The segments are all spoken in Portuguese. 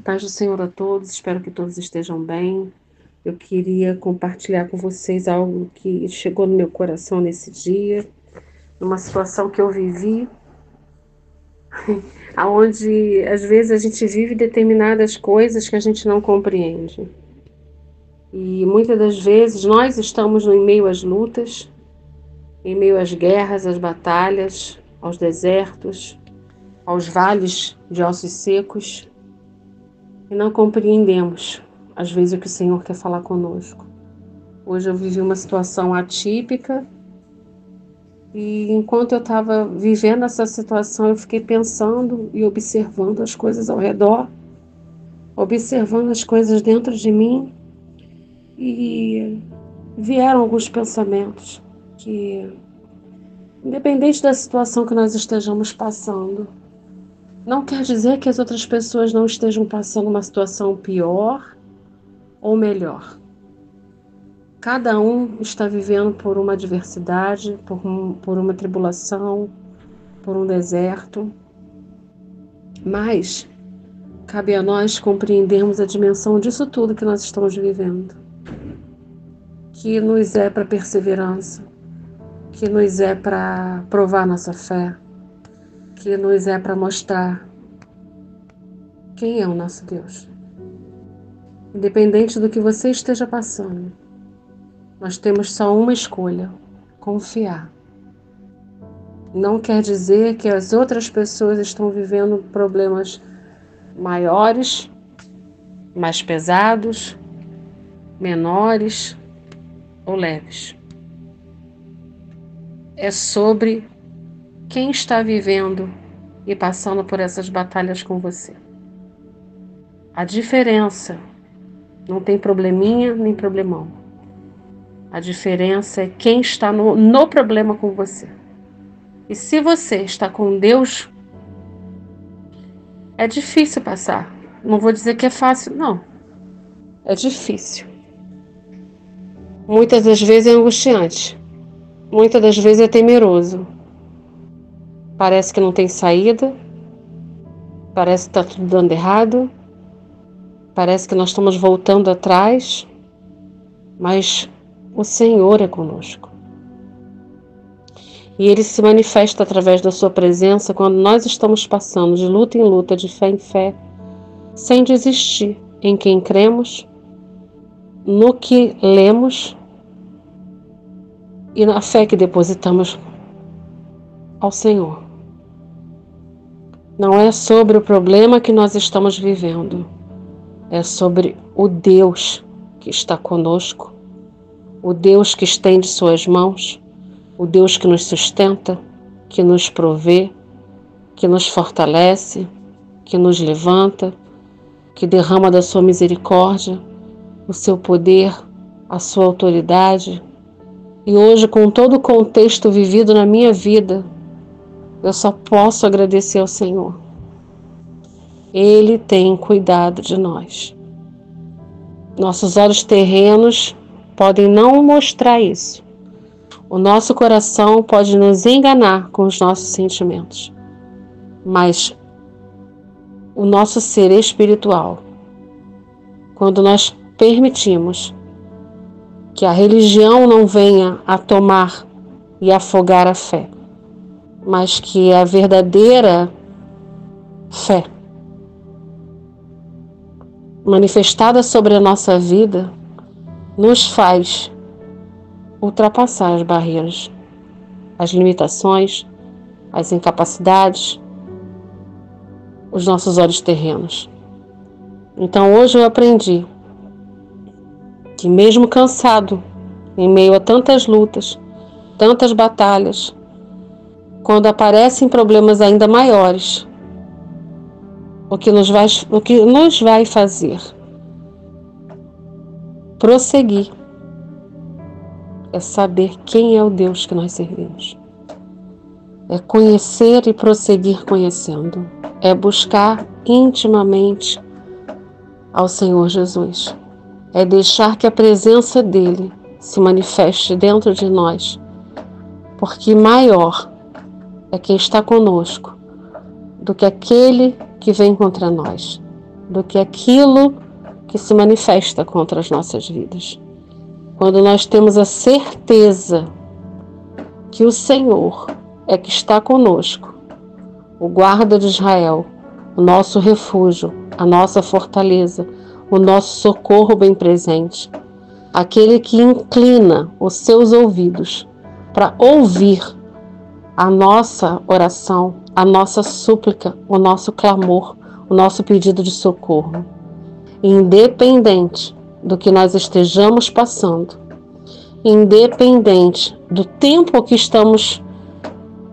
Paz do Senhor a todos, espero que todos estejam bem. Eu queria compartilhar com vocês algo que chegou no meu coração nesse dia, numa situação que eu vivi, onde às vezes a gente vive determinadas coisas que a gente não compreende. E muitas das vezes nós estamos em meio às lutas, em meio às guerras, às batalhas, aos desertos, aos vales de ossos secos, e não compreendemos, às vezes, o que o Senhor quer falar conosco. Hoje eu vivi uma situação atípica e enquanto eu estava vivendo essa situação, eu fiquei pensando e observando as coisas ao redor, observando as coisas dentro de mim e vieram alguns pensamentos que, independente da situação que nós estejamos passando, não quer dizer que as outras pessoas não estejam passando uma situação pior ou melhor. Cada um está vivendo por uma adversidade, por uma tribulação, por um deserto, mas cabe a nós compreendermos a dimensão disso tudo que nós estamos vivendo, que nos é para perseverança, que nos é para provar nossa fé, que nos é para mostrar quem é o nosso Deus. Independente do que você esteja passando, nós temos só uma escolha: confiar. Não quer dizer que as outras pessoas estão vivendo problemas maiores, mais pesados, menores ou leves. É sobre quem está vivendo e passando por essas batalhas com você. A diferença não tem probleminha nem problemão. A diferença é quem está no problema com você. E se você está com Deus, é difícil passar. Não vou dizer que é fácil, não. É difícil. Muitas das vezes é angustiante. Muitas das vezes é temeroso. Parece que não tem saída. Parece que está tudo dando errado. Parece que nós estamos voltando atrás. Mas o Senhor é conosco. E Ele se manifesta através da sua presença quando nós estamos passando de luta em luta, de fé em fé, sem desistir em quem cremos, no que lemos e na fé que depositamos ao Senhor. Não é sobre o problema que nós estamos vivendo, é sobre o Deus que está conosco, o Deus que estende suas mãos, o Deus que nos sustenta, que nos provê, que nos fortalece, que nos levanta, que derrama da sua misericórdia, o seu poder, a sua autoridade. E hoje, com todo o contexto vivido na minha vida, eu só posso agradecer ao Senhor. Ele tem cuidado de nós. Nossos olhos terrenos podem não mostrar isso. O nosso coração pode nos enganar com os nossos sentimentos. Mas o nosso ser espiritual, quando nós permitimos que a religião não venha a tomar e afogar a fé, mas que a verdadeira fé manifestada sobre a nossa vida nos faz ultrapassar as barreiras, as limitações, as incapacidades, os nossos olhos terrenos. Então hoje eu aprendi que mesmo cansado, em meio a tantas lutas, tantas batalhas, quando aparecem problemas ainda maiores, o que nos vai fazer prosseguir é saber quem é o Deus que nós servimos. É conhecer e prosseguir conhecendo. É buscar intimamente ao Senhor Jesus. É deixar que a presença dele se manifeste dentro de nós. Porque maior é quem está conosco do que aquele que vem contra nós. do que aquilo que se manifesta contra as nossas vidas. Quando nós temos a certeza que o Senhor é que está conosco, o guarda de Israel, o nosso refúgio, a nossa fortaleza, o nosso socorro bem presente, aquele que inclina os seus ouvidos para ouvir a nossa oração, a nossa súplica, o nosso clamor, o nosso pedido de socorro. Independente do que nós estejamos passando, independente do tempo que estamos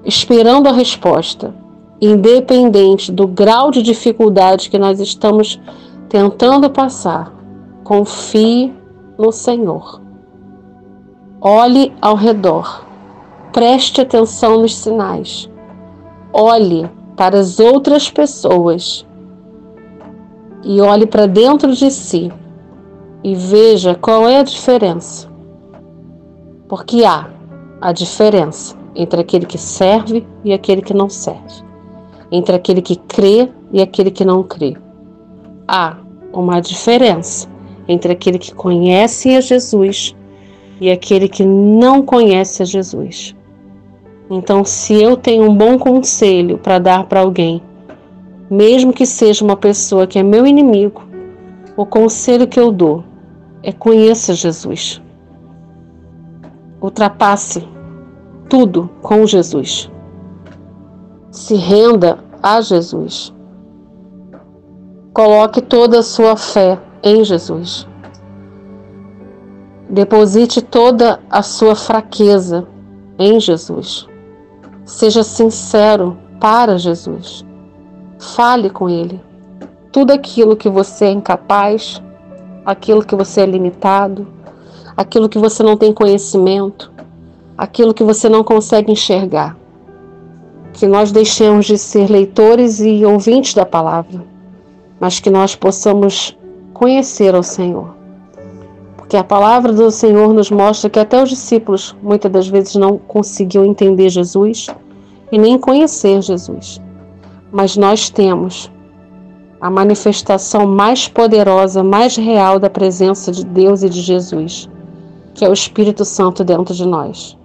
esperando a resposta, independente do grau de dificuldade que nós estamos tentando passar, confie no Senhor. Olhe ao redor, preste atenção nos sinais, olhe para as outras pessoas e olhe para dentro de si e veja qual é a diferença. Porque há a diferença entre aquele que serve e aquele que não serve, entre aquele que crê e aquele que não crê. Há uma diferença entre aquele que conhece a Jesus e aquele que não conhece a Jesus. Então, se eu tenho um bom conselho para dar para alguém, mesmo que seja uma pessoa que é meu inimigo, o conselho que eu dou é: conheça Jesus. Ultrapasse tudo com Jesus. Se renda a Jesus. Coloque toda a sua fé em Jesus. Deposite toda a sua fraqueza em Jesus. Seja sincero para Jesus. Fale com Ele. Tudo aquilo que você é incapaz, aquilo que você é limitado, aquilo que você não tem conhecimento, aquilo que você não consegue enxergar. Que nós deixemos de ser leitores e ouvintes da palavra, mas que nós possamos conhecer ao Senhor. Porque a palavra do Senhor nos mostra que até os discípulos muitas das vezes não conseguiam entender Jesus e nem conhecer Jesus. Mas nós temos a manifestação mais poderosa, mais real da presença de Deus e de Jesus, que é o Espírito Santo dentro de nós.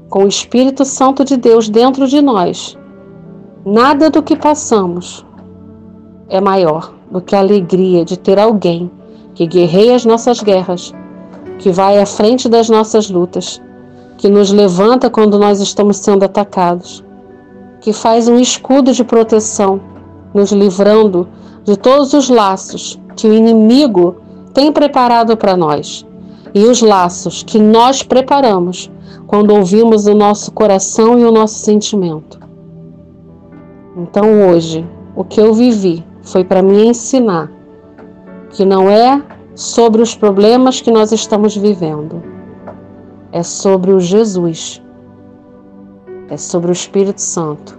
Com o Espírito Santo de Deus dentro de nós, nada do que passamos é maior do que a alegria de ter alguém que guerreia as nossas guerras, que vai à frente das nossas lutas, que nos levanta quando nós estamos sendo atacados, que faz um escudo de proteção, nos livrando de todos os laços que o inimigo tem preparado para nós e os laços que nós preparamos quando ouvimos o nosso coração e o nosso sentimento. Então hoje, o que eu vivi foi para me ensinar que não é sobre os problemas que nós estamos vivendo, é sobre o Jesus, é sobre o Espírito Santo,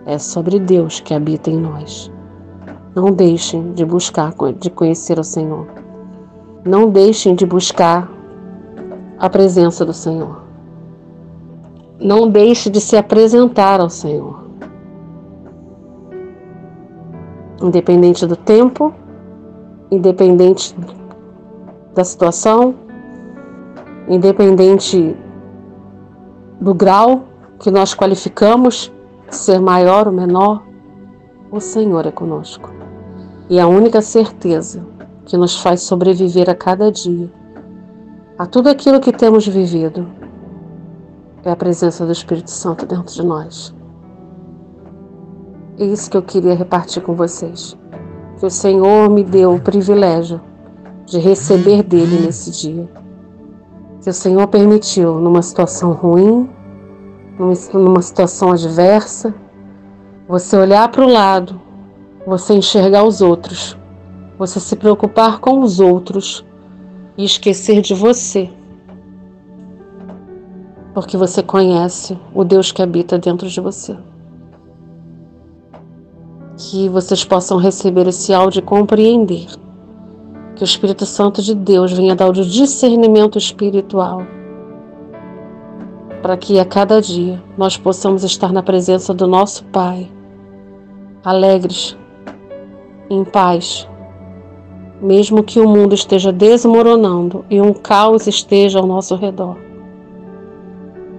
é sobre Deus que habita em nós. Não deixem de buscar, de conhecer o Senhor. Não deixem de buscar a presença do Senhor. Não deixe de se apresentar ao Senhor. Independente do tempo, independente da situação, independente do grau que nós qualificamos, ser maior ou menor, o Senhor é conosco. E a única certeza que nos faz sobreviver a cada dia, a tudo aquilo que temos vivido, é a presença do Espírito Santo dentro de nós. É isso que eu queria repartir com vocês. Que o Senhor me deu o privilégio de receber dele nesse dia. Que o Senhor permitiu, numa situação ruim, numa situação adversa, você olhar para o lado, você enxergar os outros, você se preocupar com os outros e esquecer de você. Porque você conhece o Deus que habita dentro de você. Que vocês possam receber esse áudio e compreender. Que o Espírito Santo de Deus venha dar o discernimento espiritual. Para que a cada dia nós possamos estar na presença do nosso Pai. Alegres, em paz, mesmo que o mundo esteja desmoronando e um caos esteja ao nosso redor.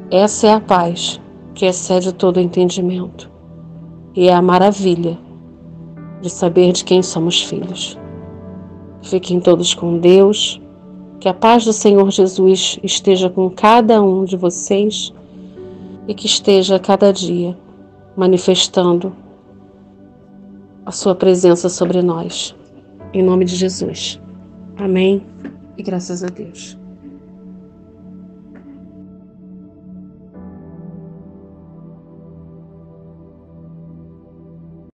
Essa é a paz que excede todo entendimento e é a maravilha de saber de quem somos filhos. Fiquem todos com Deus, que a paz do Senhor Jesus esteja com cada um de vocês e que esteja a cada dia manifestando a sua presença sobre nós. Em nome de Jesus. Amém e graças a Deus.